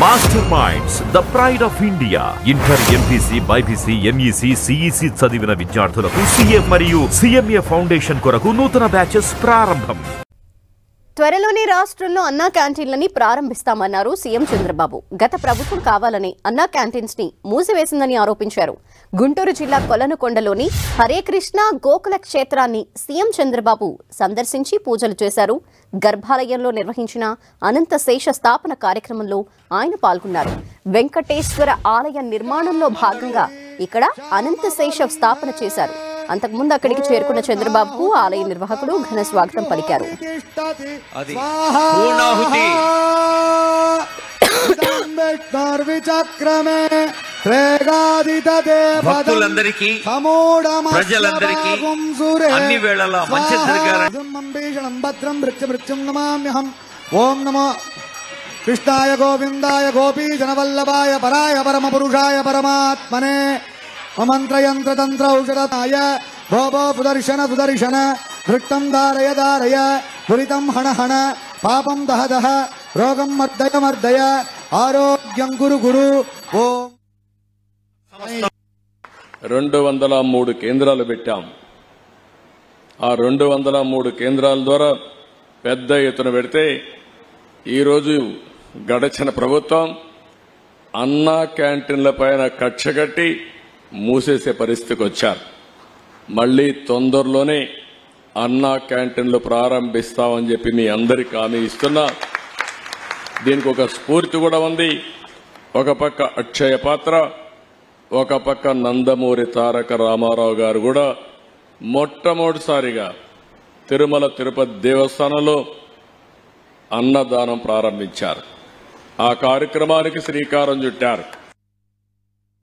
Master minds the pride of India. Inter, MPC, BiPC, MEC, CEC చదివిన విద్యార్థులకు CA మరియు CMA foundation కొరకు నూతన బ్యాచెస్ ప్రారంభం. త్వరలోనే రాష్ట్రంలో అన్నా క్యాంటీన్లని ప్రారంభిస్తామన్నారు సీఎం చంద్రబాబు. గత ప్రభుత్వం కావాలని అన్నా క్యాంటీన్స్ ని మూసివేసిందని ఆరోపించారు. గుంటూరు జిల్లా కొలనుకొండలోని హరే కృష్ణ గోకుల క్షేత్రాన్ని సీఎం చంద్రబాబు సందర్శించి పూజలు చేశారు. గర్భాలయంలో నిర్వహించిన అనంత శేష స్థాపన కార్యక్రమంలో ఆయన పాల్గొన్నారు. వెంకటేశ్వర ఆలయ నిర్మాణంలో భాగంగా ఇక్కడ అనంత శేష స్థాపన చేశారు. అంతకుముందు అక్కడికి చేరుకున్న చంద్రబాబుకు ఆలయ నిర్వాహకులు ఘన స్వాగతం పలికారు. భక్తులందరికీ ప్రజలందరికీ అన్ని వేళలా మంచి జరగాలని. ఓం నమో కృష్ణాయ గోవిందాయ గోపీ జనవల్లభాయ పరాయ పరమ పురుషాయ పరమాత్మనే మంత్రయంత్రతంత్ర ఔషధాయ భోభో సుదర్శన సుదర్శన నృత్తం ధారయ ధారయ దురితం హణ హణ పాపం దహ దహ రోగం మర్దయ మర్దయ ఆరోగ్యం గురు గురు. ఓం 203 కేంద్రాలు పెట్టాం. ఆ 203 కేంద్రాల ద్వారా పెద్ద ఎత్తున పెడితే ఈరోజు గడచిన ప్రభుత్వం అన్నా క్యాంటీన్ల పైన కక్షగట్టి మూసేసే పరిస్థితికి వచ్చారు. మళ్లీ తొందరలోనే అన్నా క్యాంటీన్లు ప్రారంభిస్తామని చెప్పి మీ అందరికీ హామీ ఇస్తున్నా. దీనికి ఒక స్ఫూర్తి కూడా ఉంది. ఒక పక్క అక్షయ పాత్ర, ఒక పక్క నందమూరి తారక రామారావు గారు కూడా మొట్టమొదటిసారిగా తిరుమల తిరుపతి దేవస్థానంలో అన్నదానం ప్రారంభించారు. ఆ కార్యక్రమానికి శ్రీకారం చుట్టారు.